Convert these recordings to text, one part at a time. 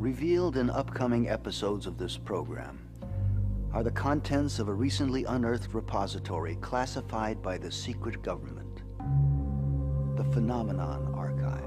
Revealed in upcoming episodes of this program are the contents of a recently unearthed repository classified by the secret government, the Phenomenon Archives.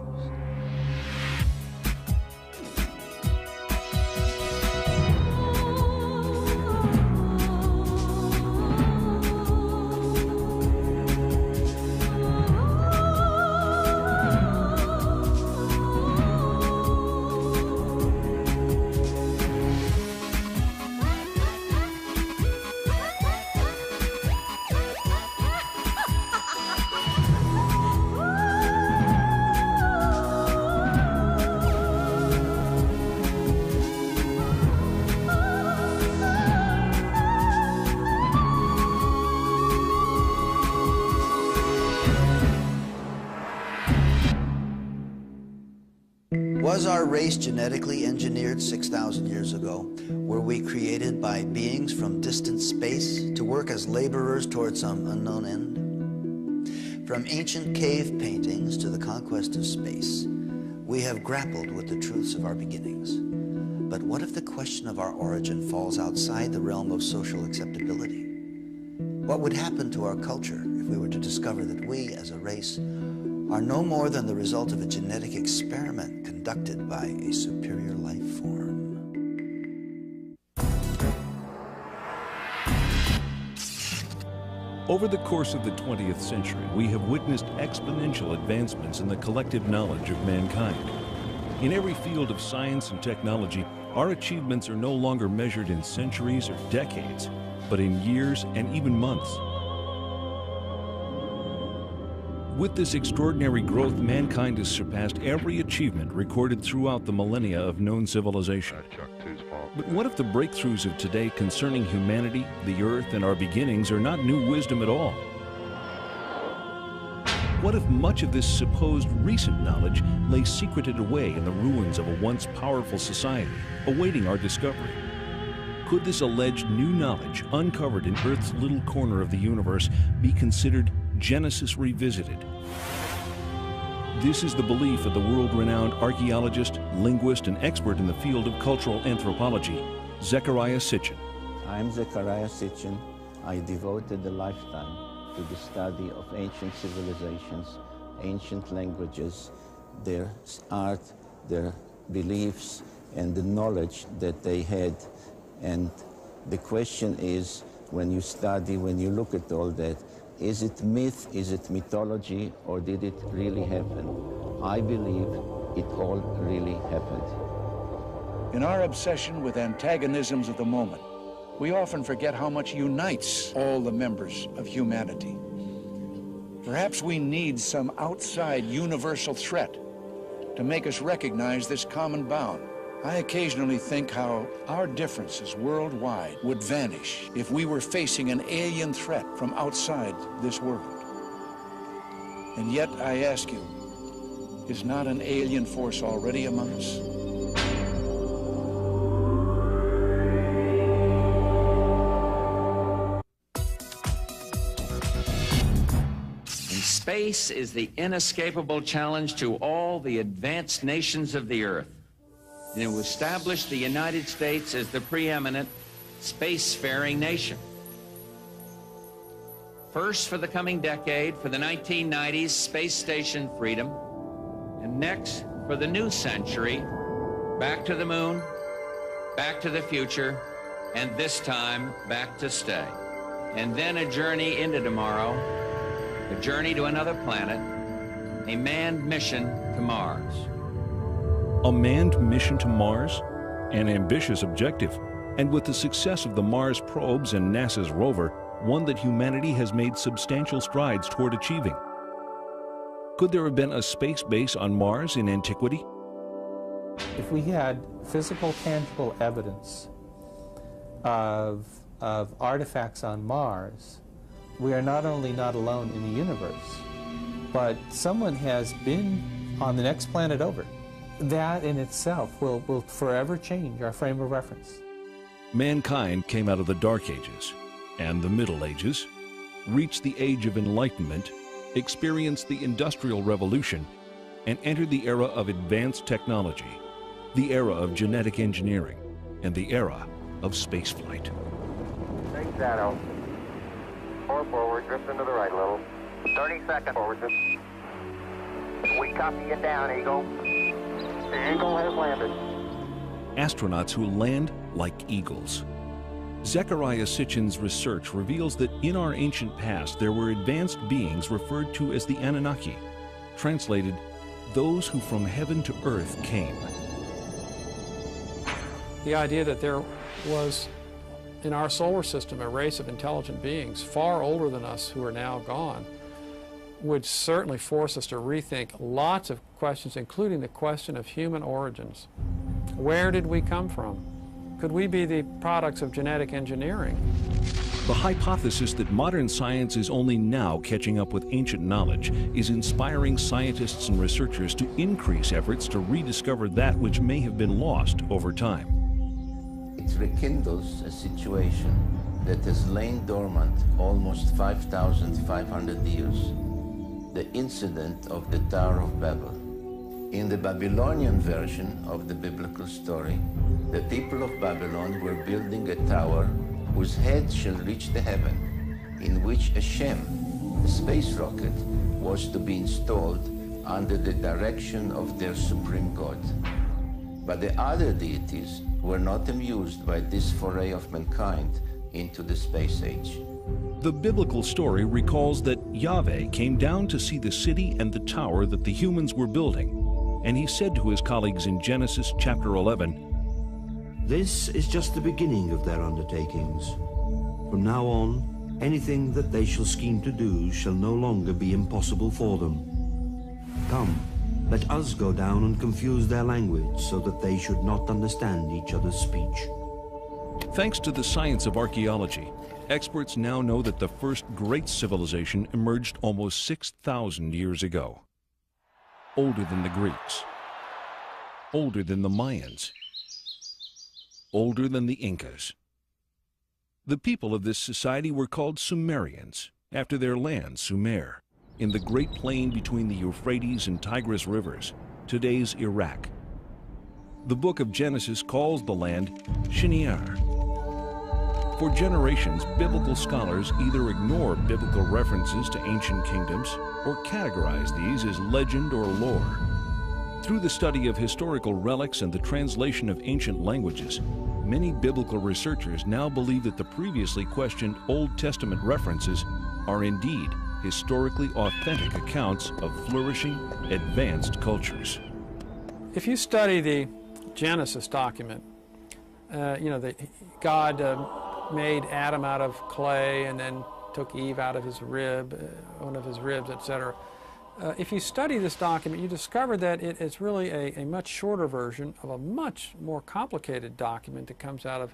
Was our race genetically engineered 6,000 years ago? Were we created by beings from distant space to work as laborers toward some unknown end? From ancient cave paintings to the conquest of space, we have grappled with the truths of our beginnings. But what if the question of our origin falls outside the realm of social acceptability? What would happen to our culture if we were to discover that we, as a race, are no more than the result of a genetic experiment conducted by a superior life form? Over the course of the 20th century, we have witnessed exponential advancements in the collective knowledge of mankind. In every field of science and technology, our achievements are no longer measured in centuries or decades, but in years and even months. With this extraordinary growth, mankind has surpassed every achievement recorded throughout the millennia of known civilization. But what if the breakthroughs of today concerning humanity, the earth, and our beginnings are not new wisdom at all? What if much of this supposed recent knowledge lay secreted away in the ruins of a once powerful society, awaiting our discovery? Could this alleged new knowledge, uncovered in Earth's little corner of the universe, be considered Genesis revisited? This is the belief of the world-renowned archaeologist, linguist, and expert in the field of cultural anthropology, Zecharia Sitchin. I'm Zecharia Sitchin. I devoted a lifetime to the study of ancient civilizations, ancient languages, their art, their beliefs, and the knowledge that they had. And the question is, when you study, when you look at all that, is it myth, is it mythology, or did it really happen? I believe it all really happened. In our obsession with antagonisms of the moment, we often forget how much unites all the members of humanity. Perhaps we need some outside universal threat to make us recognize this common bound. I occasionally think how our differences worldwide would vanish if we were facing an alien threat from outside this world. And yet, I ask you, is not an alien force already among us? Space is the inescapable challenge to all the advanced nations of the Earth. And it established the United States as the preeminent spacefaring nation. First for the coming decade, for the 1990s, space station freedom. And next, for the new century, back to the moon, back to the future, and this time, back to stay. And then a journey into tomorrow, a journey to another planet, a manned mission to Mars. A manned mission to Mars? An ambitious objective, and with the success of the Mars probes and NASA's rover, one that humanity has made substantial strides toward achieving. Could there have been a space base on Mars in antiquity? If we had physical, tangible evidence of artifacts on Mars, we are not only not alone in the universe, but someone has been on the next planet over. That in itself will forever change our frame of reference. Mankind came out of the Dark Ages and the Middle Ages, reached the Age of Enlightenment, experienced the Industrial Revolution, and entered the era of advanced technology. the era of genetic engineering, and the era of spaceflight. Big shadow. 4 forward, drift into the right a little. 30 seconds forward. We copy you down, Eagle. The Eagle has landed. Astronauts who land like eagles. Zecharia Sitchin's research reveals that in our ancient past there were advanced beings referred to as the Anunnaki, translated, those who from heaven to earth came. The idea that there was in our solar system a race of intelligent beings far older than us who are now gone would certainly force us to rethink lots of questions, including the question of human origins. Where did we come from? Could we be the products of genetic engineering? The hypothesis that modern science is only now catching up with ancient knowledge is inspiring scientists and researchers to increase efforts to rediscover that which may have been lost over time. It rekindles a situation that has lain dormant almost 5,500 years, the incident of the Tower of Babel. In the Babylonian version of the biblical story, the people of Babylon were building a tower whose head shall reach the heaven, in which a Shem, a space rocket, was to be installed under the direction of their supreme god. But the other deities were not amused by this foray of mankind into the space age. The biblical story recalls that Yahweh came down to see the city and the tower that the humans were building, and he said to his colleagues in Genesis chapter 11, "This is just the beginning of their undertakings. From now on, anything that they shall scheme to do shall no longer be impossible for them. Come, let us go down and confuse their language so that they should not understand each other's speech." Thanks to the science of archaeology, experts now know that the first great civilization emerged almost 6,000 years ago. Older than the Greeks, older than the Mayans, older than the Incas. The people of this society were called Sumerians, after their land, Sumer, in the Great Plain between the Euphrates and Tigris rivers, today's Iraq. The book of Genesis calls the land Shinear. For generations, biblical scholars either ignore biblical references to ancient kingdoms or categorize these as legend or lore. Through the study of historical relics and the translation of ancient languages, many biblical researchers now believe that the previously questioned Old Testament references are indeed historically authentic accounts of flourishing, advanced cultures. If you study the Genesis document, God made Adam out of clay and then took Eve out of his rib, one of his ribs, etc. If you study this document, you discover that it is really a much shorter version of a much more complicated document that comes out of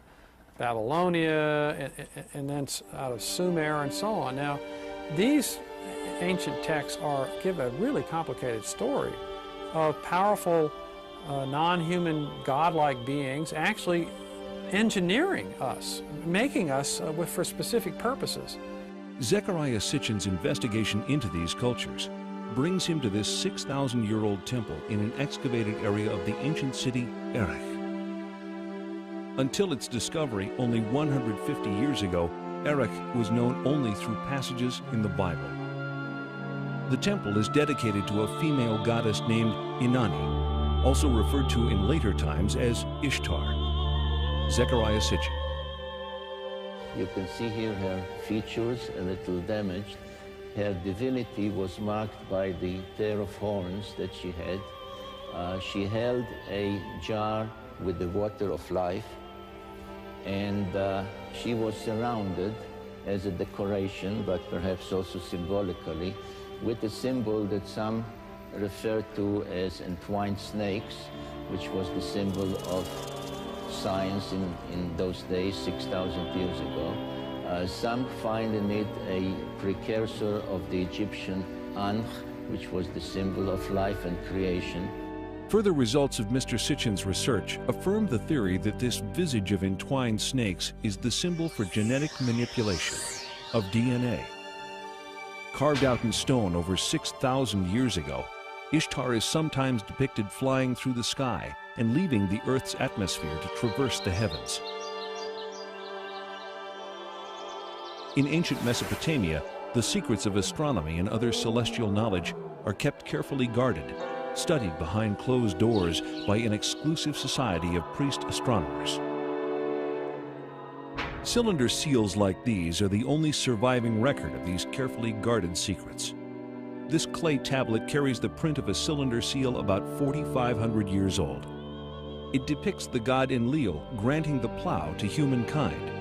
Babylonia and then out of Sumer and so on. Now, these ancient texts give a really complicated story of powerful, non-human, godlike beings actually engineering us, making us for specific purposes. Zecharia Sitchin's investigation into these cultures brings him to this 6,000-year-old temple in an excavated area of the ancient city Erech. Until its discovery only 150 years ago, Erech was known only through passages in the Bible. The temple is dedicated to a female goddess named Inanni, also referred to in later times as Ishtar. Zecharia Sitchin. You can see here her features a little damaged. Her divinity was marked by the pair of horns that she had. She held a jar with the water of life, and she was surrounded as a decoration, but perhaps also symbolically, with a symbol that some refer to as entwined snakes, which was the symbol of science in those days, 6,000 years ago. Some find in it a precursor of the Egyptian Ankh, which was the symbol of life and creation. Further results of Mr. Sitchin's research affirm the theory that this visage of entwined snakes is the symbol for genetic manipulation of DNA. Carved out in stone over 6,000 years ago, Ishtar is sometimes depicted flying through the sky, and leaving the Earth's atmosphere to traverse the heavens. In ancient Mesopotamia, the secrets of astronomy and other celestial knowledge are kept carefully guarded, studied behind closed doors by an exclusive society of priest astronomers. Cylinder seals like these are the only surviving record of these carefully guarded secrets. This clay tablet carries the print of a cylinder seal about 4,500 years old. It depicts the god Enlil granting the plow to humankind,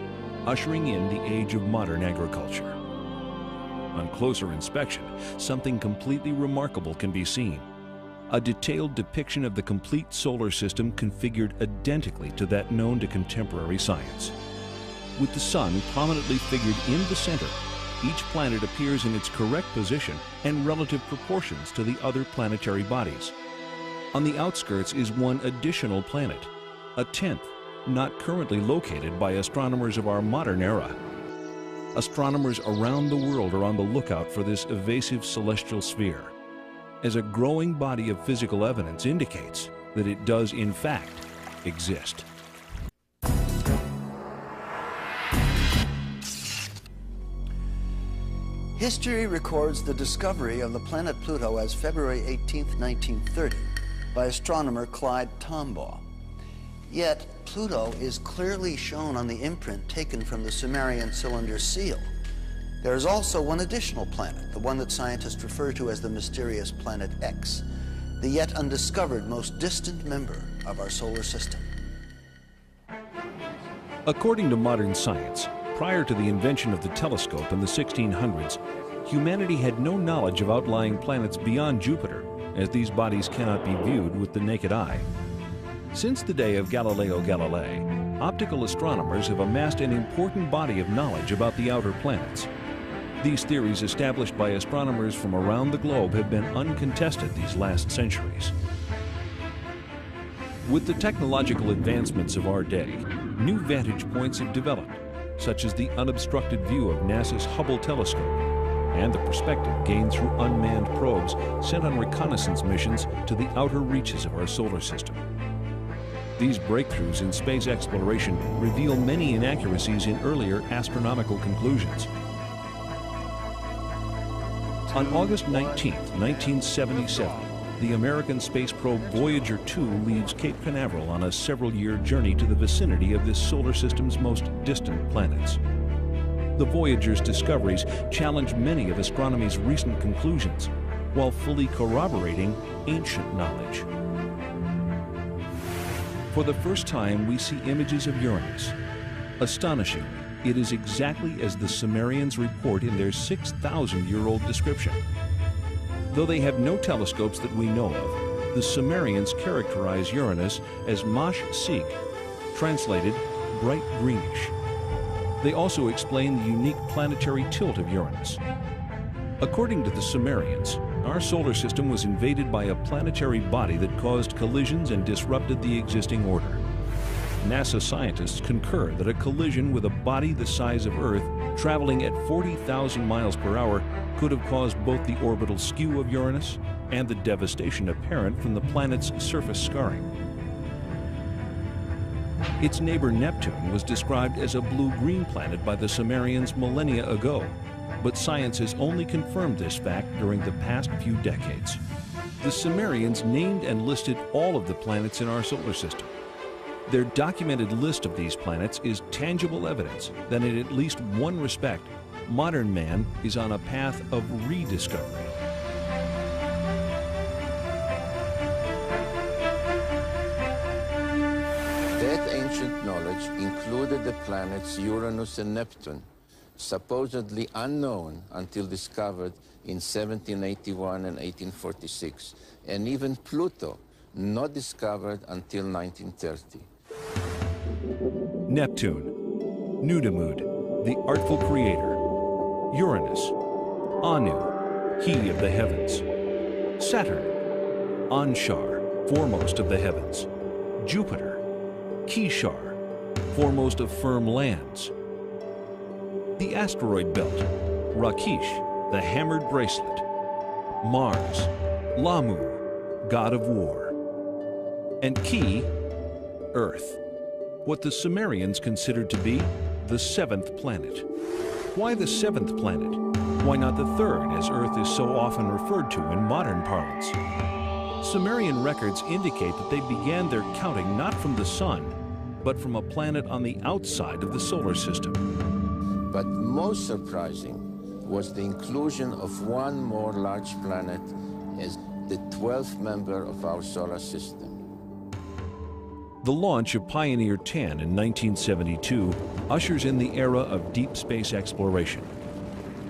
ushering in the age of modern agriculture. On closer inspection, something completely remarkable can be seen. A detailed depiction of the complete solar system configured identically to that known to contemporary science. With the sun prominently figured in the center, each planet appears in its correct position and relative proportions to the other planetary bodies. On the outskirts is one additional planet, a 10th, not currently located by astronomers of our modern era. Astronomers around the world are on the lookout for this evasive celestial sphere, as a growing body of physical evidence indicates that it does in fact exist. History records the discovery of the planet Pluto as February 18, 1930, by astronomer Clyde Tombaugh. Yet, Pluto is clearly shown on the imprint taken from the Sumerian cylinder seal. There is also one additional planet, the one that scientists refer to as the mysterious Planet X, the yet undiscovered most distant member of our solar system. According to modern science, prior to the invention of the telescope in the 1600s, humanity had no knowledge of outlying planets beyond Jupiter, as these bodies cannot be viewed with the naked eye. Since the day of Galileo Galilei, optical astronomers have amassed an important body of knowledge about the outer planets. These theories established by astronomers from around the globe have been uncontested these last centuries. With the technological advancements of our day, new vantage points have developed, such as the unobstructed view of NASA's Hubble telescope and the perspective gained through unmanned probes sent on reconnaissance missions to the outer reaches of our solar system. These breakthroughs in space exploration reveal many inaccuracies in earlier astronomical conclusions. On August 19, 1977, the American space probe Voyager 2 leaves Cape Canaveral on a several-year journey to the vicinity of this solar system's most distant planets. The Voyager's discoveries challenge many of astronomy's recent conclusions, while fully corroborating ancient knowledge. For the first time, we see images of Uranus. Astonishingly, it is exactly as the Sumerians report in their 6,000-year-old description. Though they have no telescopes that we know of, the Sumerians characterize Uranus as Mash Sig, translated bright greenish. They also explain the unique planetary tilt of Uranus. According to the Sumerians, our solar system was invaded by a planetary body that caused collisions and disrupted the existing order. NASA scientists concur that a collision with a body the size of Earth, traveling at 40,000 miles per hour, could have caused both the orbital skew of Uranus and the devastation apparent from the planet's surface scarring. Its neighbor Neptune was described as a blue-green planet by the Sumerians millennia ago, but science has only confirmed this fact during the past few decades. The Sumerians named and listed all of the planets in our solar system. Their documented list of these planets is tangible evidence that in at least one respect, modern man is on a path of rediscovery. That ancient knowledge included the planets Uranus and Neptune, supposedly unknown until discovered in 1781 and 1846, and even Pluto, not discovered until 1930. Neptune, Nudimmud, the artful creator. Uranus, Anu, he of the heavens. Saturn, Anshar, foremost of the heavens. Jupiter, Kishar, foremost of firm lands. The asteroid belt, Rakish, the hammered bracelet. Mars, Lamu, god of war. And key, Earth. What the Sumerians considered to be the seventh planet. Why the seventh planet? Why not the third, as Earth is so often referred to in modern parlance? Sumerian records indicate that they began their counting not from the sun, but from a planet on the outside of the solar system. But most surprising was the inclusion of one more large planet as the 12th member of our solar system. The launch of Pioneer 10 in 1972 ushers in the era of deep space exploration.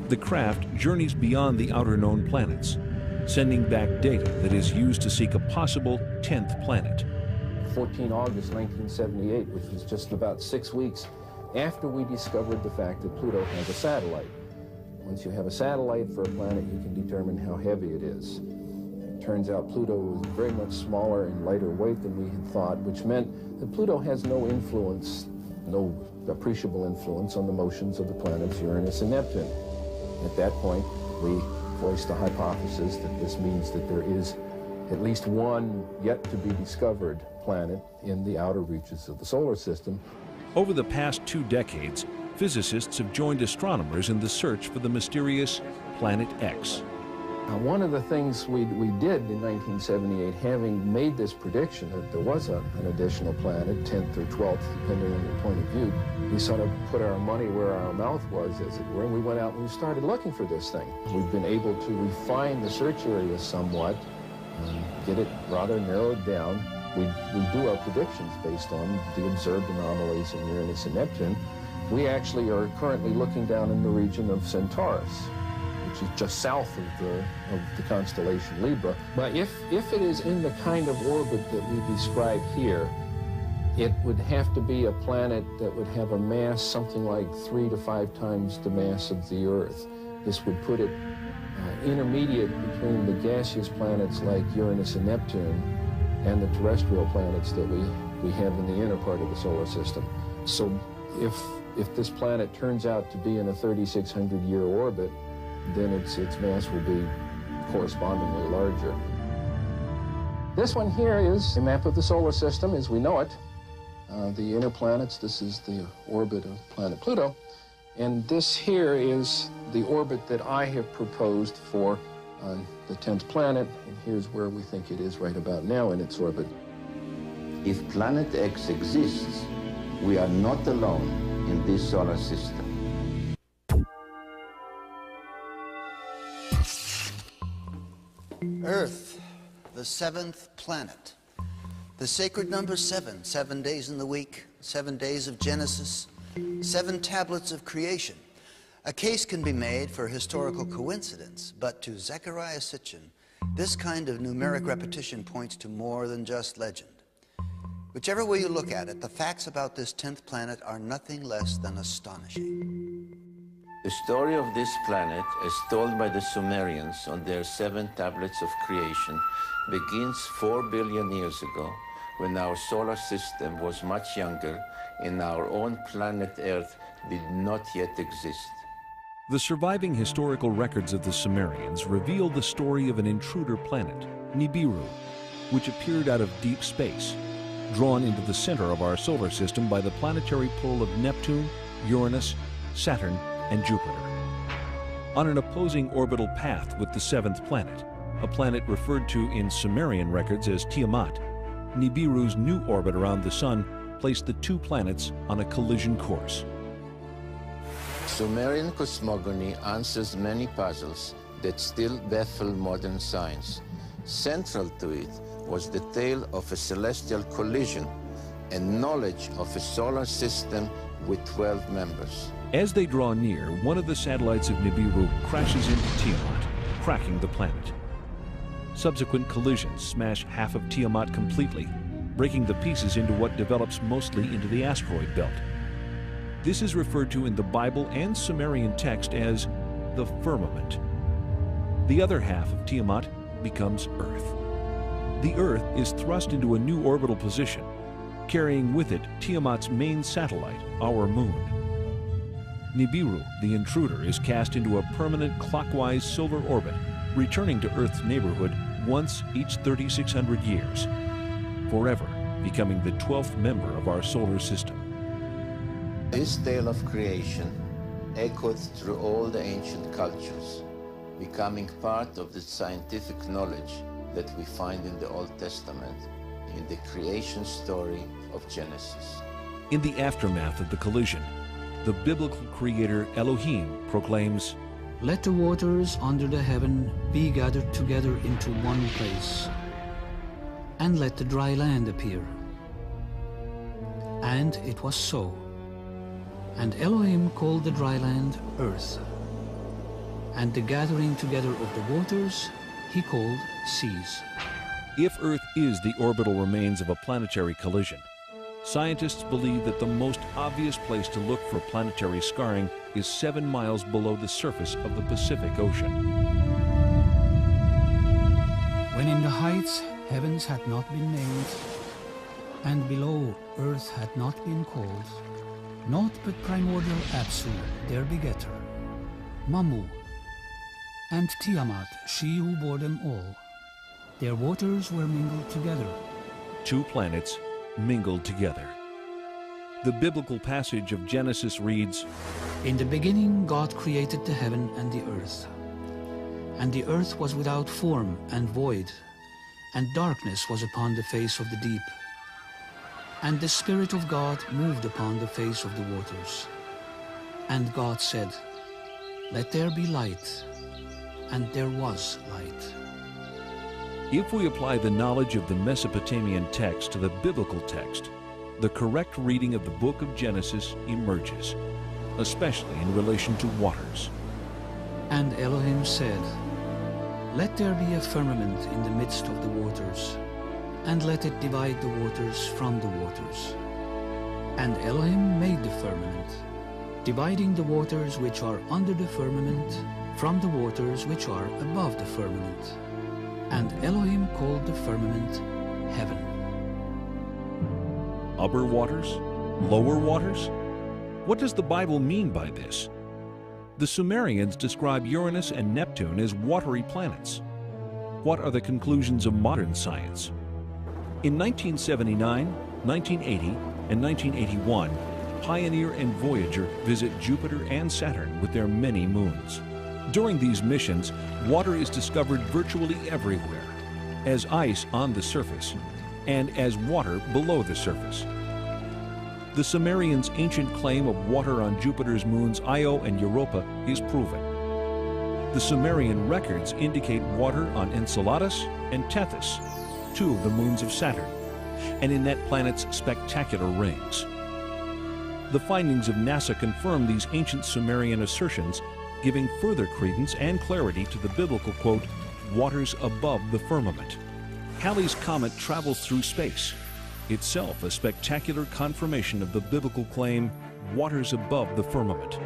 The craft journeys beyond the outer known planets, sending back data that is used to seek a possible 10th planet. 14 August 1978, which was just about 6 weeks after we discovered the fact that Pluto has a satellite. Once you have a satellite for a planet, you can determine how heavy it is. It turns out Pluto was very much smaller and lighter weight than we had thought, which meant that Pluto has no influence, no appreciable influence on the motions of the planets Uranus and Neptune. At that point, we voiced the hypothesis that this means that there is at least one yet to be discovered planet in the outer reaches of the solar system. Over the past 2 decades, physicists have joined astronomers in the search for the mysterious Planet X. One of the things we did in 1978, having made this prediction that there was an additional planet, 10th or 12th, depending on your point of view, we sort of put our money where our mouth was, as it were, and we went out and we started looking for this thing. We've been able to refine the search area somewhat, get it rather narrowed down. We do our predictions based on the observed anomalies in Uranus and Neptune. We actually are currently looking down in the region of Centaurus, which is just south of the constellation Libra. But if it is in the kind of orbit that we describe here, it would have to be a planet that would have a mass something like 3 to 5 times the mass of the Earth. This would put it intermediate between the gaseous planets like Uranus and Neptune and the terrestrial planets that we have in the inner part of the solar system. So if this planet turns out to be in a 3,600-year orbit, then its mass will be correspondingly larger. This one here is a map of the solar system as we know it. The inner planets, this is the orbit of planet Pluto. And this here is the orbit that I have proposed for the 10th planet. And here's where we think it is right about now in its orbit. If Planet X exists, we are not alone in this solar system. Earth, the 7th planet. The sacred number 7, 7 days in the week, 7 days of Genesis, 7 tablets of creation. A case can be made for historical coincidence, but to Zecharia Sitchin, this kind of numeric repetition points to more than just legend. Whichever way you look at it, the facts about this 10th planet are nothing less than astonishing. The story of this planet, as told by the Sumerians on their 7 tablets of creation, begins 4 billion years ago, when our solar system was much younger and our own planet Earth did not yet exist. The surviving historical records of the Sumerians reveal the story of an intruder planet, Nibiru, which appeared out of deep space, drawn into the center of our solar system by the planetary pull of Neptune, Uranus, Saturn, and Jupiter. On an opposing orbital path with the 7th planet, a planet referred to in Sumerian records as Tiamat, Nibiru's new orbit around the Sun placed the 2 planets on a collision course. Sumerian cosmogony answers many puzzles that still baffle modern science. Central to it was the tale of a celestial collision and knowledge of a solar system with 12 members. As they draw near, one of the satellites of Nibiru crashes into Tiamat, cracking the planet. Subsequent collisions smash half of Tiamat completely, breaking the pieces into what develops mostly into the asteroid belt. This is referred to in the Bible and Sumerian text as the firmament. The other half of Tiamat becomes Earth. The Earth is thrust into a new orbital position, carrying with it Tiamat's main satellite, our moon. Nibiru, the intruder, is cast into a permanent clockwise solar orbit, returning to Earth's neighborhood once each 3,600 years. forever becoming the 12th member of our solar system. This tale of creation echoed through all the ancient cultures, becoming part of the scientific knowledge that we find in the Old Testament, in the creation story of Genesis. In the aftermath of the collision, the biblical creator Elohim proclaims, "Let the waters under the heaven be gathered together into one place, and let the dry land appear." And it was so. And Elohim called the dry land earth, and the gathering together of the waters he called seas. If Earth is the orbital remains of a planetary collision, scientists believe that the most obvious place to look for planetary scarring is 7 miles below the surface of the Pacific Ocean. When in the heights heavens had not been named, and below earth had not been called, naught but primordial Apsu, their begetter, Mamu, and Tiamat, she who bore them all. Their waters were mingled together. 2 planets mingled together. The biblical passage of Genesis reads, "In the beginning God created the heaven and the earth. And the earth was without form and void, and darkness was upon the face of the deep. And the Spirit of God moved upon the face of the waters. And God said, Let there be light. And there was light." If we apply the knowledge of the Mesopotamian text to the biblical text, the correct reading of the book of Genesis emerges, especially in relation to waters. And Elohim said, Let there be a firmament in the midst of the waters, and let it divide the waters from the waters. And Elohim made the firmament, dividing the waters which are under the firmament from the waters which are above the firmament. And Elohim called the firmament heaven. Upper waters? Lower waters? What does the Bible mean by this? The Sumerians describe Uranus and Neptune as watery planets. What are the conclusions of modern science? In 1979, 1980, and 1981, Pioneer and Voyager visit Jupiter and Saturn with their many moons. During these missions, water is discovered virtually everywhere, as ice on the surface and as water below the surface. The Sumerians' ancient claim of water on Jupiter's moons Io and Europa is proven. The Sumerian records indicate water on Enceladus and Tethys, 2 of the moons of Saturn, and in that planet's spectacular rings. The findings of NASA confirm these ancient Sumerian assertions, giving further credence and clarity to the biblical quote, "waters above the firmament." Halley's Comet travels through space, itself a spectacular confirmation of the biblical claim, "waters above the firmament."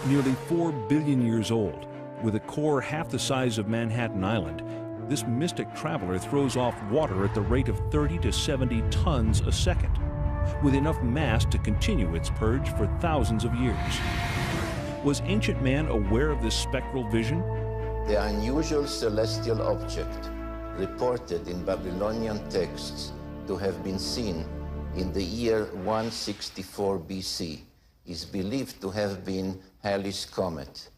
Nearly 4 billion years old, with a core half the size of Manhattan Island, this mystic traveler throws off water at the rate of 30 to 70 tons a second, with enough mass to continue its purge for thousands of years. Was ancient man aware of this spectral vision? The unusual celestial object, reported in Babylonian texts to have been seen in the year 164 BC, is believed to have been Halley's Comet.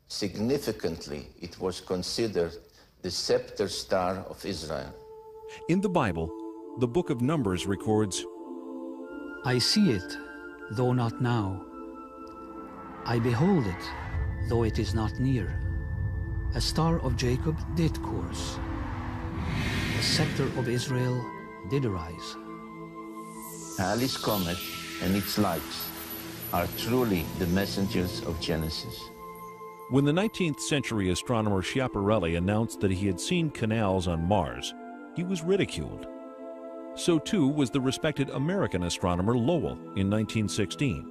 Significantly, it was considered the scepter star of Israel. In the Bible, the book of Numbers records, "I see it, though not now. I behold it, though it is not near. A star of Jacob did course. The scepter of Israel did arise." Halley's Comet and its lights are truly the messengers of Genesis. when the 19th century astronomer Schiaparelli announced that he had seen canals on Mars, he was ridiculed. So too was the respected American astronomer Lowell in 1916.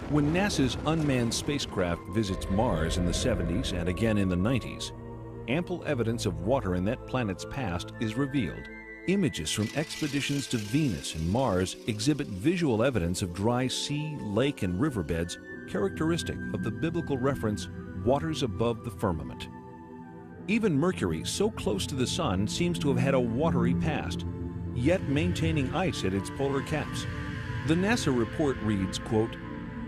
When NASA's unmanned spacecraft visits Mars in the 70s and again in the 90s, ample evidence of water in that planet's past is revealed. Images from expeditions to Venus and Mars exhibit visual evidence of dry sea, lake, and riverbeds characteristic of the biblical reference, waters above the firmament. Even Mercury, so close to the Sun, seems to have had a watery past. yet maintaining ice at its polar caps. The NASA report reads, quote,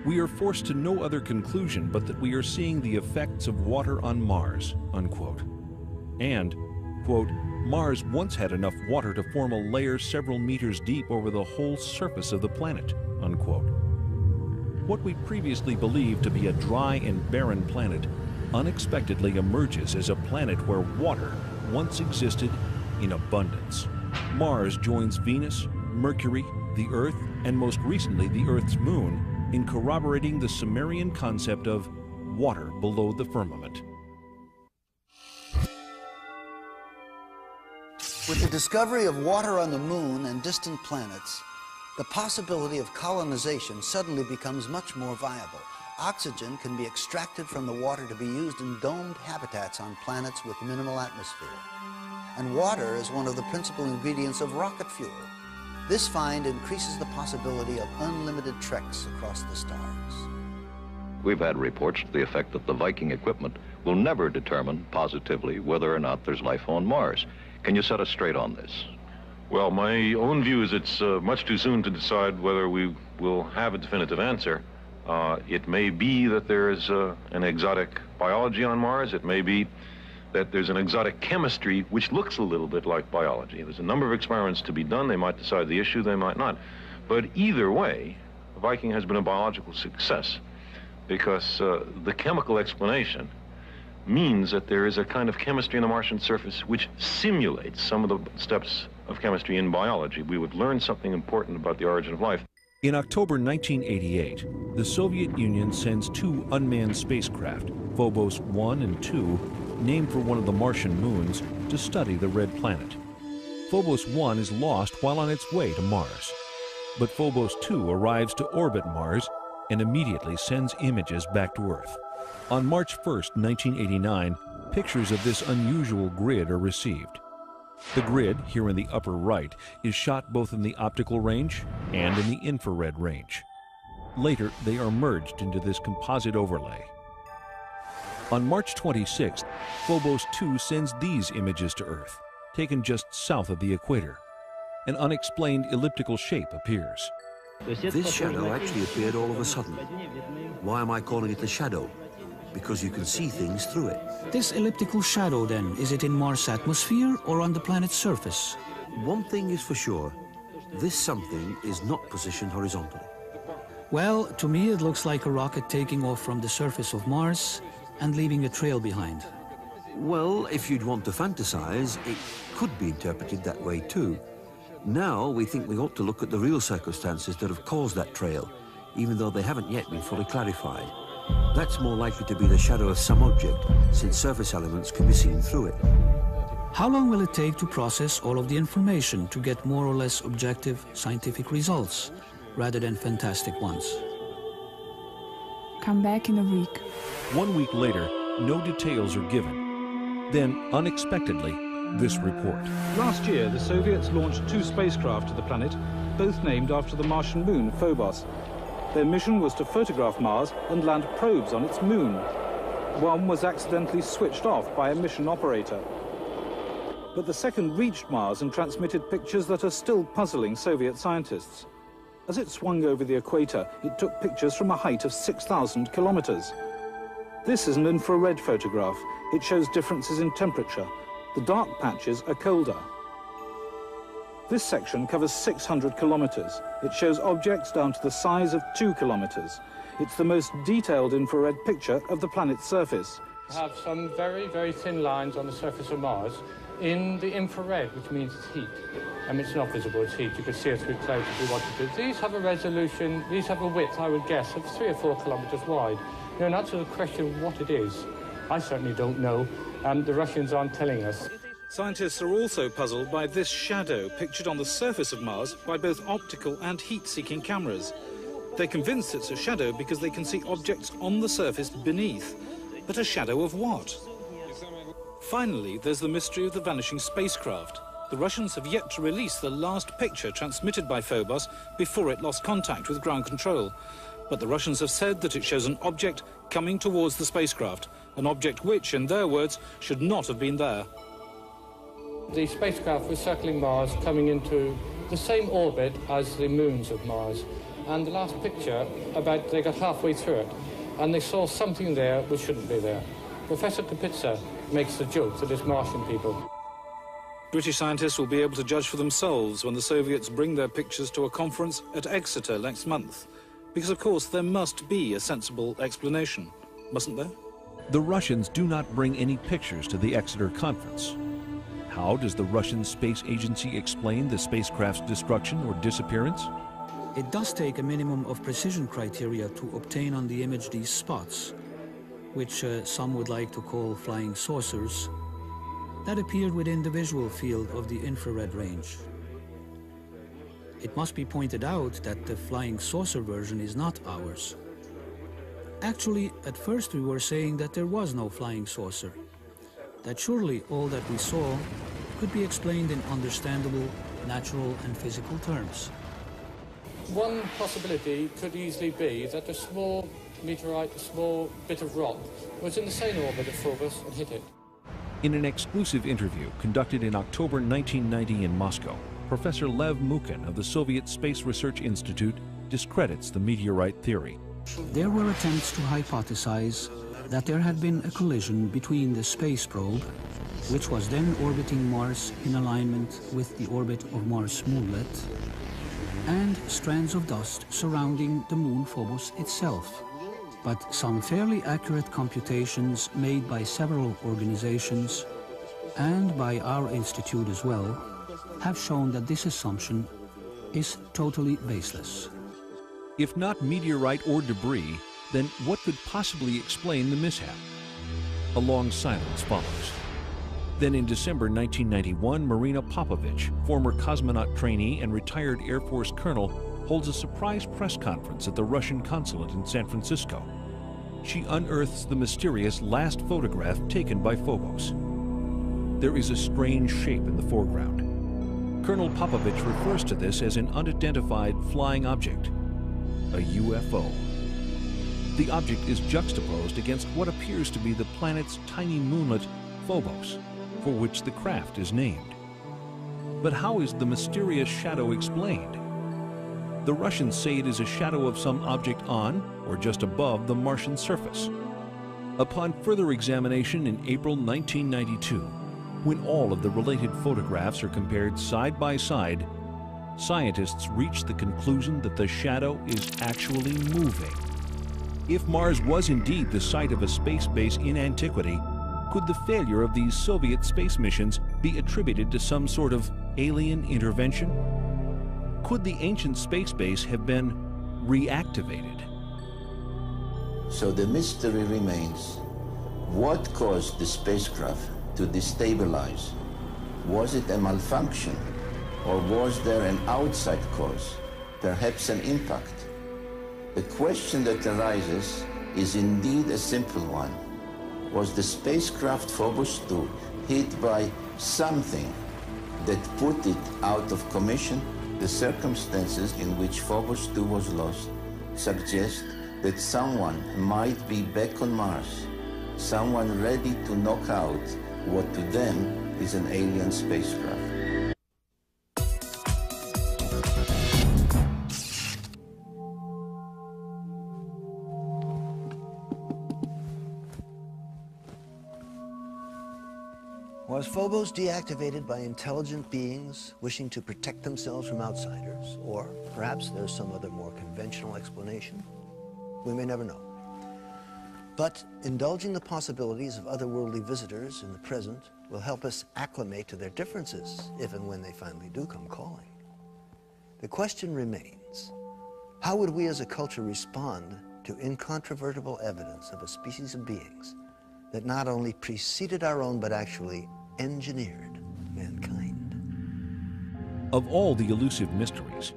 "We are forced to no other conclusion but that we are seeing the effects of water on Mars," unquote. And, quote, "Mars once had enough water to form a layer several meters deep over the whole surface of the planet," unquote. What we previously believed to be a dry and barren planet unexpectedly emerges as a planet where water once existed in abundance. Mars joins Venus, Mercury, the Earth, and most recently the Earth's moon in corroborating the Sumerian concept of water below the firmament. With the discovery of water on the moon and distant planets, the possibility of colonization suddenly becomes much more viable. Oxygen can be extracted from the water to be used in domed habitats on planets with minimal atmosphere. And water is one of the principal ingredients of rocket fuel. This find increases the possibility of unlimited treks across the stars. We've had reports to the effect that the Viking equipment will never determine positively whether or not there's life on Mars. Can you set us straight on this? Well, my own view is it's much too soon to decide whether we will have a definitive answer. It may be that there is an exotic biology on Mars. It may be that there's an exotic chemistry which looks a little bit like biology. There's a number of experiments to be done. They might decide the issue, they might not. But either way, Viking has been a biological success because the chemical explanation means that there is a kind of chemistry on the Martian surface which simulates some of the steps of chemistry in biology. We would learn something important about the origin of life. In October 1988, the Soviet Union sends two unmanned spacecraft, Phobos 1 and 2, named for one of the Martian moons, to study the red planet. Phobos 1 is lost while on its way to Mars. But Phobos 2 arrives to orbit Mars and immediately sends images back to Earth. On March 1st, 1989, pictures of this unusual grid are received. The grid, here in the upper right, is shot both in the optical range and in the infrared range. Later, they are merged into this composite overlay. On March 26th, Phobos 2 sends these images to Earth, taken just south of the equator. An unexplained elliptical shape appears. This shadow actually appeared all of a sudden. Why am I calling it a shadow? Because you can see things through it. This elliptical shadow, then, is it in Mars' atmosphere or on the planet's surface? One thing is for sure, this something is not positioned horizontally. Well, to me it looks like a rocket taking off from the surface of Mars and leaving a trail behind. Well, if you'd want to fantasize, it could be interpreted that way too. Now we think we ought to look at the real circumstances that have caused that trail, even though they haven't yet been fully clarified. That's more likely to be the shadow of some object, since surface elements can be seen through it. How long will it take to process all of the information to get more or less objective scientific results, rather than fantastic ones? Come back in a week. 1 week later, no details are given. Then, unexpectedly, this report. Last year, the Soviets launched 2 spacecraft to the planet, both named after the Martian moon, Phobos. Their mission was to photograph Mars and land probes on its moon. One was accidentally switched off by a mission operator. But the second reached Mars and transmitted pictures that are still puzzling Soviet scientists. As it swung over the equator, it took pictures from a height of 6,000 kilometers. This is an infrared photograph. It shows differences in temperature. The dark patches are colder. This section covers 600 kilometers. It shows objects down to the size of 2 kilometers. It's the most detailed infrared picture of the planet's surface. We have some very, very thin lines on the surface of Mars in the infrared, which means it's heat. It's not visible, it's heat. You can see it through clouds if you wanted to. These have a resolution, these have a width, I would guess, of 3 or 4 kilometers wide. In answer to the question of what it is, I certainly don't know, and the Russians aren't telling us. Scientists are also puzzled by this shadow pictured on the surface of Mars by both optical and heat-seeking cameras. They're convinced it's a shadow because they can see objects on the surface beneath. But a shadow of what? Finally, there's the mystery of the vanishing spacecraft. The Russians have yet to release the last picture transmitted by Phobos before it lost contact with ground control. But the Russians have said that it shows an object coming towards the spacecraft, an object which, in their words, should not have been there. The spacecraft was circling Mars, coming into the same orbit as the moons of Mars. And the last picture, they got halfway through it, and they saw something there which shouldn't be there. Professor Kapitsa makes the joke that it's Martian people. British scientists will be able to judge for themselves when the Soviets bring their pictures to a conference at Exeter next month. Because, of course, there must be a sensible explanation, mustn't there? The Russians do not bring any pictures to the Exeter conference. How does the Russian Space Agency explain the spacecraft's destruction or disappearance? It does take a minimum of precision criteria to obtain on the image these spots, which some would like to call flying saucers, that appeared within the visual field of the infrared range. It must be pointed out that the flying saucer version is not ours. Actually, at first we were saying that there was no flying saucer, that surely all that we saw could be explained in understandable, natural and physical terms. One possibility could easily be that a small meteorite, a small bit of rock, was in the same orbit of Phobos and hit it. In an exclusive interview conducted in October 1990 in Moscow, Professor Lev Mukhin of the Soviet Space Research Institute discredits the meteorite theory. There were attempts to hypothesize that there had been a collision between the space probe, which was then orbiting Mars in alignment with the orbit of Mars' moonlet, and strands of dust surrounding the moon Phobos itself. But some fairly accurate computations made by several organizations, and by our institute as well, have shown that this assumption is totally baseless. If not meteorite or debris, then what could possibly explain the mishap? A long silence follows. Then in December 1991, Marina Popovich, former cosmonaut trainee and retired Air Force colonel, holds a surprise press conference at the Russian consulate in San Francisco. She unearths the mysterious last photograph taken by Phobos. There is a strange shape in the foreground. Colonel Popovich refers to this as an unidentified flying object, a UFO. The object is juxtaposed against what appears to be the planet's tiny moonlet, Phobos, for which the craft is named. But how is the mysterious shadow explained? The Russians say it is a shadow of some object on or just above the Martian surface. Upon further examination in April 1992, when all of the related photographs are compared side by side, scientists reach the conclusion that the shadow is actually moving. If Mars was indeed the site of a space base in antiquity, could the failure of these Soviet space missions be attributed to some sort of alien intervention? Could the ancient space base have been reactivated? So the mystery remains. What caused the spacecraft to destabilize? Was it a malfunction? Or was there an outside cause, perhaps an impact? The question that arises is indeed a simple one. Was the spacecraft Phobos 2 hit by something that put it out of commission? The circumstances in which Phobos 2 was lost suggest that someone might be back on Mars, someone ready to knock out what to them is an alien spacecraft. Was Phobos deactivated by intelligent beings wishing to protect themselves from outsiders? Or perhaps there's some other more conventional explanation? We may never know. But indulging the possibilities of otherworldly visitors in the present will help us acclimate to their differences if and when they finally do come calling. The question remains, how would we as a culture respond to incontrovertible evidence of a species of beings that not only preceded our own but actually engineered mankind? Of all the elusive mysteries,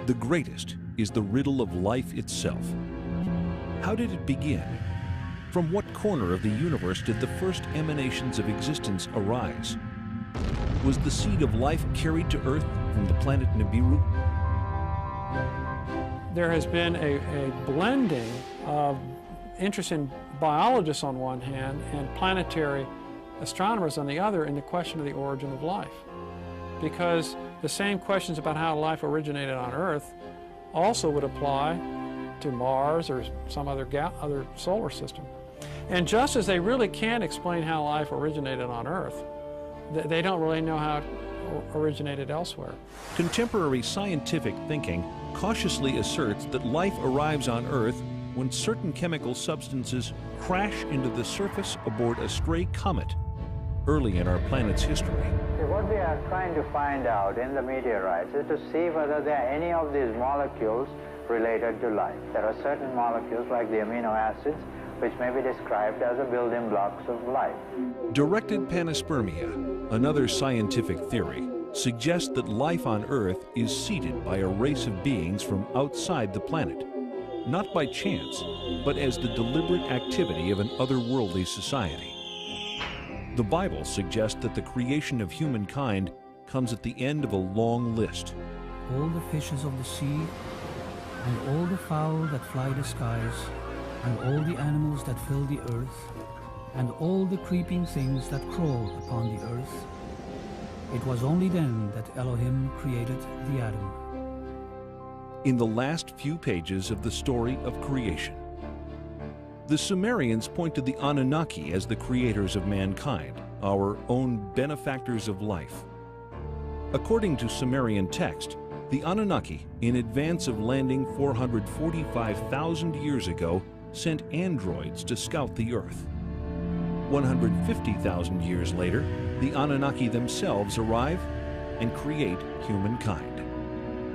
the greatest is the riddle of life itself. How did it begin? From what corner of the universe did the first emanations of existence arise? Was the seed of life carried to Earth from the planet Nibiru? There has been a blending of interest in biologists on one hand and planetary astronomers on the other in the question of the origin of life. Because the same questions about how life originated on Earth also would apply to Mars or some other solar system. And just as they really can't explain how life originated on Earth, they don't really know how it originated elsewhere. Contemporary scientific thinking cautiously asserts that life arrives on Earth when certain chemical substances crash into the surface aboard a stray comet early in our planet's history. What we are trying to find out in the meteorites is to see whether there are any of these molecules related to life. There are certain molecules like the amino acids which may be described as the building blocks of life. Directed panspermia, another scientific theory, suggests that life on Earth is seeded by a race of beings from outside the planet, not by chance, but as the deliberate activity of an otherworldly society. The Bible suggests that the creation of humankind comes at the end of a long list. All the fishes of the sea, and all the fowl that fly the skies, and all the animals that fill the earth, and all the creeping things that crawl upon the earth. It was only then that Elohim created the atom. In the last few pages of the story of creation, the Sumerians point to the Anunnaki as the creators of mankind, our own benefactors of life. According to Sumerian text, the Anunnaki, in advance of landing 445,000 years ago, sent androids to scout the Earth. 150,000 years later, the Anunnaki themselves arrive and create humankind.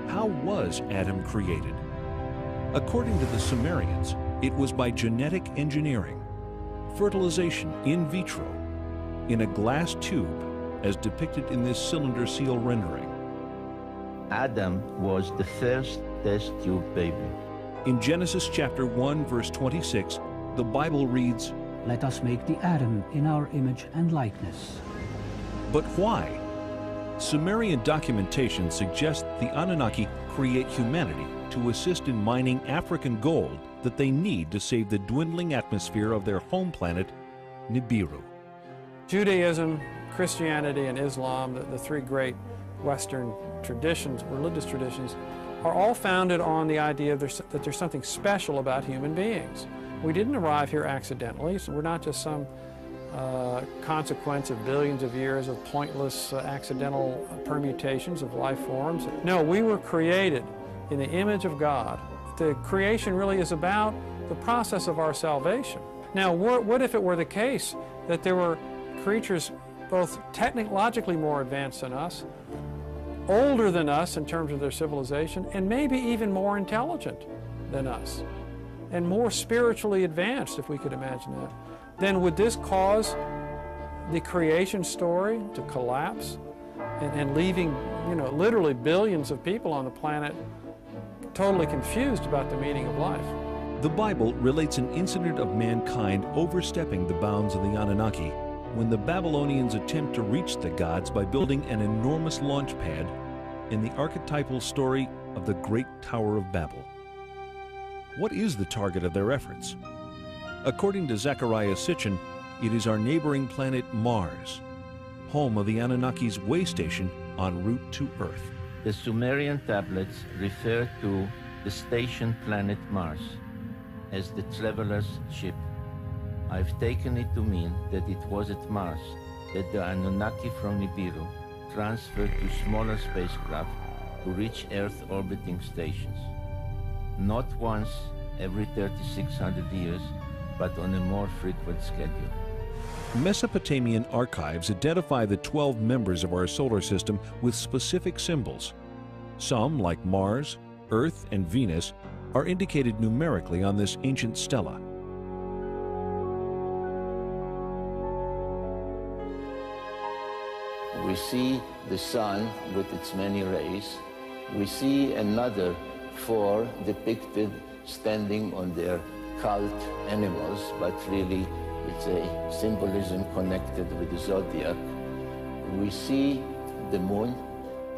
How was Adam created? According to the Sumerians, it was by genetic engineering, fertilization in vitro, in a glass tube, as depicted in this cylinder seal rendering. Adam was the first test tube baby. In Genesis chapter 1, verse 26, the Bible reads, "Let us make the atom in our image and likeness." But why? Sumerian documentation suggests the Anunnaki create humanity to assist in mining African gold that they need to save the dwindling atmosphere of their home planet, Nibiru. Judaism, Christianity, and Islam, the three great Western traditions, religious traditions, are all founded on the idea that there's something special about human beings. We didn't arrive here accidentally, so we're not just some consequence of billions of years of pointless accidental permutations of life forms. No, we were created in the image of God. The creation really is about the process of our salvation. Now, what if it were the case that there were creatures both technologically more advanced than us, older than us in terms of their civilization, and maybe even more intelligent than us, and more spiritually advanced, if we could imagine that? Then would this cause the creation story to collapse and leaving, literally billions of people on the planet totally confused about the meaning of life? The Bible relates an incident of mankind overstepping the bounds of the Anunnaki when the Babylonians attempt to reach the gods by building an enormous launch pad in the archetypal story of the Great Tower of Babel. What is the target of their efforts? According to Zecharia Sitchin, it is our neighboring planet Mars, home of the Anunnaki's way station en route to Earth. The Sumerian tablets refer to the station planet Mars as the traveler's ship. I've taken it to mean that it was at Mars that the Anunnaki from Nibiru transferred to smaller spacecraft to reach Earth orbiting stations. Not once every 3,600 years, but on a more frequent schedule. Mesopotamian archives identify the 12 members of our solar system with specific symbols. Some, like Mars, Earth, and Venus, are indicated numerically on this ancient stela. We see the sun with its many rays. We see another 4 depicted standing on their cult animals, but really it's a symbolism connected with the zodiac. We see the moon,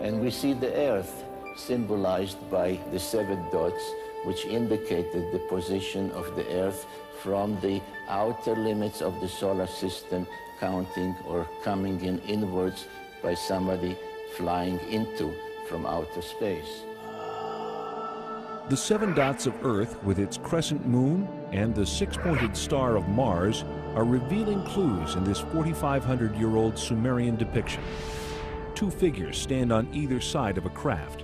and we see the earth symbolized by the 7 dots, which indicated the position of the earth from the outer limits of the solar system counting or coming in inwards by somebody flying into from outer space. The 7 dots of Earth with its crescent moon and the 6-pointed star of Mars are revealing clues in this 4,500-year-old Sumerian depiction. 2 figures stand on either side of a craft.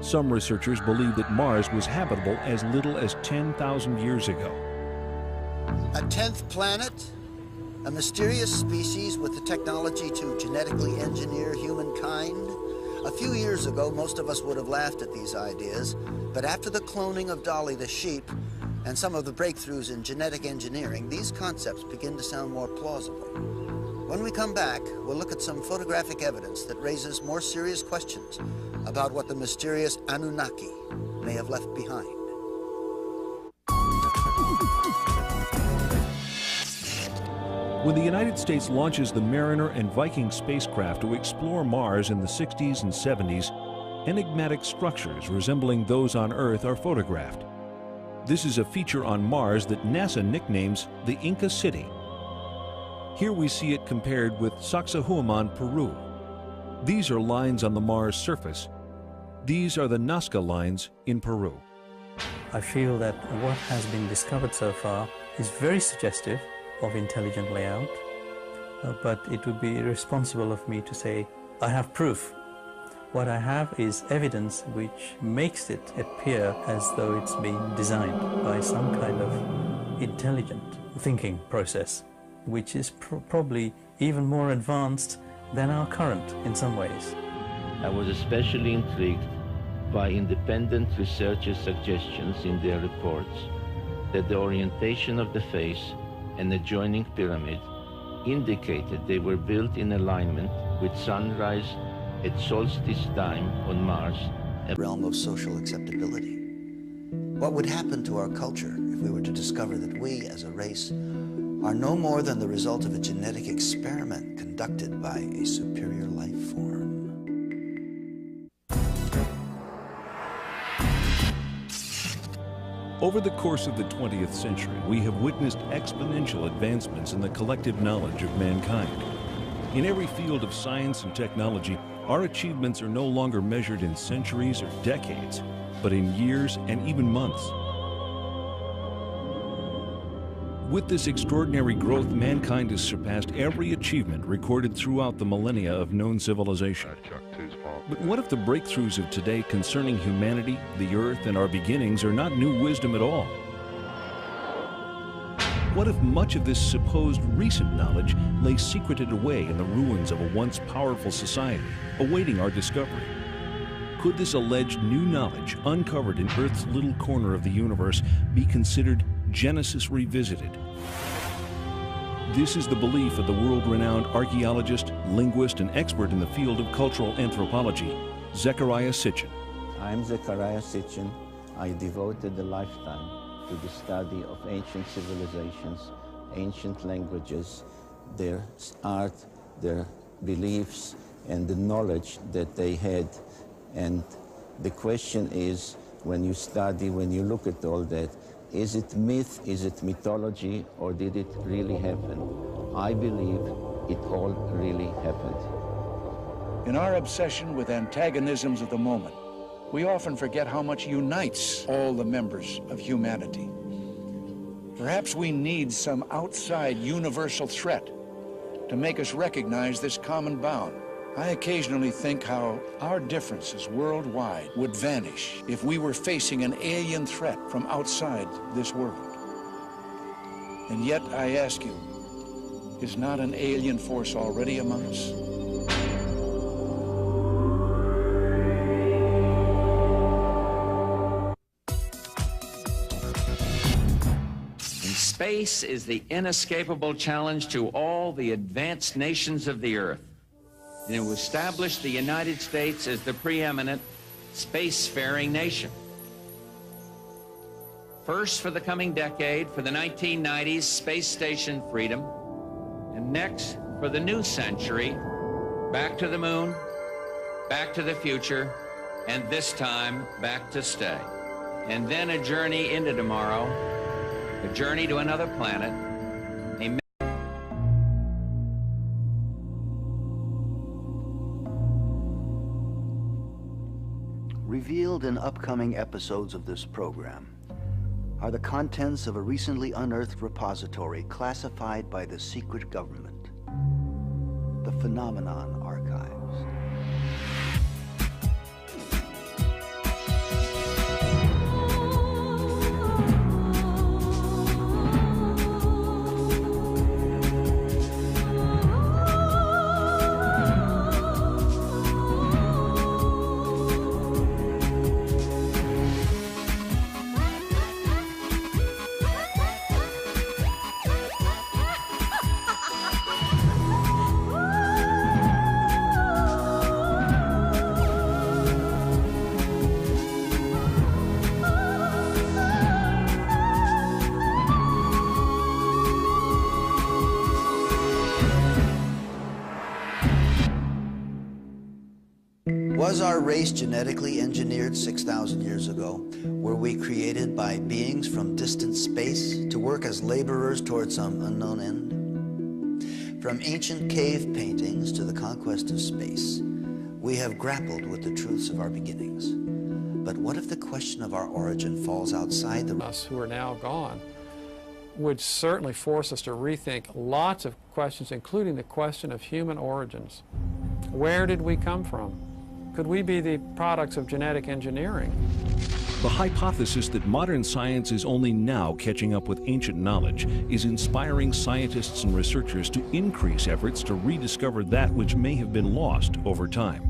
Some researchers believe that Mars was habitable as little as 10,000 years ago. A 10th planet? A mysterious species with the technology to genetically engineer humankind? A few years ago, most of us would have laughed at these ideas, but after the cloning of Dolly the sheep and some of the breakthroughs in genetic engineering, these concepts begin to sound more plausible. When we come back, we'll look at some photographic evidence that raises more serious questions about what the mysterious Anunnaki may have left behind. When the United States launches the Mariner and Viking spacecraft to explore Mars in the 60s and 70s, enigmatic structures resembling those on Earth are photographed. This is a feature on Mars that NASA nicknames the Inca City. Here we see it compared with Sacsayhuaman, Peru. These are lines on the Mars surface. These are the Nazca lines in Peru. I feel that what has been discovered so far is very suggestive of intelligent layout, but it would be irresponsible of me to say, I have proof. What I have is evidence which makes it appear as though it's been designed by some kind of intelligent thinking process, which is probably even more advanced than our current in some ways. I was especially intrigued by independent researchers' suggestions in their reports that the orientation of the face and adjoining pyramid indicated they were built in alignment with sunrise at solstice time on Mars. A realm of social acceptability. What would happen to our culture if we were to discover that we, as a race, are no more than the result of a genetic experiment conducted by a superior life form? Over the course of the 20th century, we have witnessed exponential advancements in the collective knowledge of mankind. In every field of science and technology, our achievements are no longer measured in centuries or decades, but in years and even months. With this extraordinary growth, mankind has surpassed every achievement recorded throughout the millennia of known civilization. But what if the breakthroughs of today concerning humanity, the Earth, and our beginnings are not new wisdom at all? What if much of this supposed recent knowledge lay secreted away in the ruins of a once powerful society, awaiting our discovery? Could this alleged new knowledge, uncovered in Earth's little corner of the universe, be considered Genesis revisited? This is the belief of the world-renowned archaeologist, linguist, and expert in the field of cultural anthropology, Zecharia Sitchin. I'm Zecharia Sitchin. I devoted a lifetime to the study of ancient civilizations, ancient languages, their art, their beliefs, and the knowledge that they had. And the question is, when you study, when you look at all that, is it myth, is it mythology, or did it really happen? I believe it all really happened. In our obsession with antagonisms of the moment, we often forget how much unites all the members of humanity. Perhaps we need some outside universal threat to make us recognize this common bound. I occasionally think how our differences worldwide would vanish if we were facing an alien threat from outside this world. And yet, I ask you, is not an alien force already among us? Space is the inescapable challenge to all the advanced nations of the Earth. And it established the United States as the preeminent spacefaring nation. First for the coming decade, for the 1990s, space station freedom. And next, for the new century, back to the moon, back to the future, and this time, back to stay. and then a journey into tomorrow, a journey to another planet, a Revealed in upcoming episodes of this program are the contents of a recently unearthed repository classified by the secret government, the Phenomenon Archives. Was our race genetically engineered 6,000 years ago? Were we created by beings from distant space to work as laborers toward some unknown end? From ancient cave paintings to the conquest of space, we have grappled with the truths of our beginnings. But what if the question of our origin falls outside the... Us who are now gone would certainly force us to rethink lots of questions, including the question of human origins. Where did we come from? Could we be the products of genetic engineering? The hypothesis that modern science is only now catching up with ancient knowledge is inspiring scientists and researchers to increase efforts to rediscover that which may have been lost over time.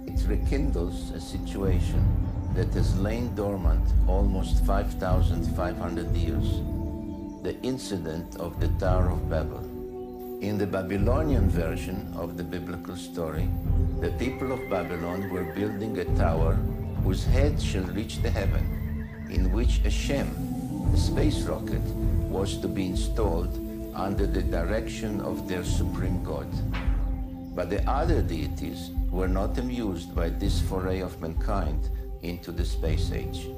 It rekindles a situation that has lain dormant almost 5,500 years, the incident of the Tower of Babel. In the Babylonian version of the biblical story, the people of Babylon were building a tower whose head shall reach the heaven, in which a Shem, a space rocket, was to be installed under the direction of their supreme god. But the other deities were not amused by this foray of mankind into the space age.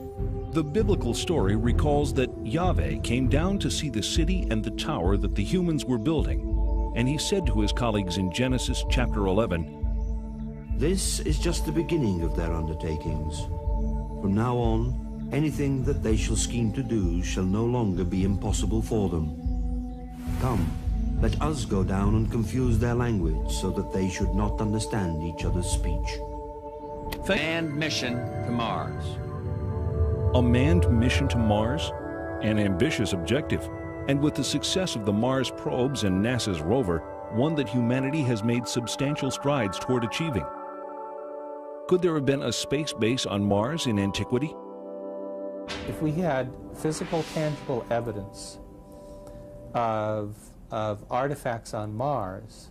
The biblical story recalls that Yahweh came down to see the city and the tower that the humans were building, and he said to his colleagues in Genesis chapter 11, "This is just the beginning of their undertakings. From now on, anything that they shall scheme to do shall no longer be impossible for them. Come, let us go down and confuse their language so that they should not understand each other's speech." Manned mission to Mars. A manned mission to Mars? An ambitious objective, and with the success of the Mars probes and NASA's rover, one that humanity has made substantial strides toward achieving. Could there have been a space base on Mars in antiquity? If we had physical, tangible evidence of artifacts on Mars,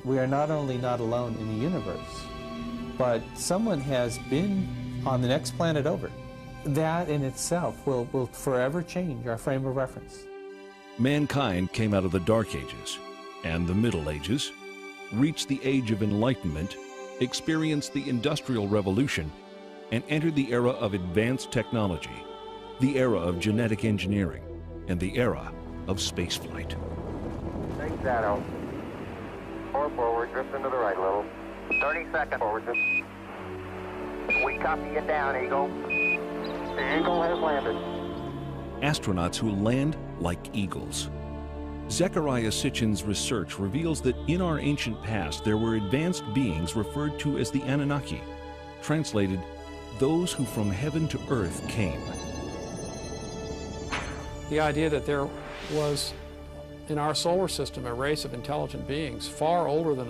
we are not only not alone in the universe, but someone has been on the next planet over. That in itself will forever change our frame of reference. Mankind came out of the Dark Ages and the Middle Ages, reached the Age of Enlightenment, experienced the Industrial Revolution, and entered the era of advanced technology, the era of genetic engineering, and the era of spaceflight. Big shadow. 4 forward, drift into the right a little. 30 seconds forward. We copy you down, Eagle. The Eagle has landed. Astronauts who land like eagles. Zecharia Sitchin's research reveals that in our ancient past there were advanced beings referred to as the Anunnaki, translated, those who from heaven to earth came. The idea that there was in our solar system a race of intelligent beings far older than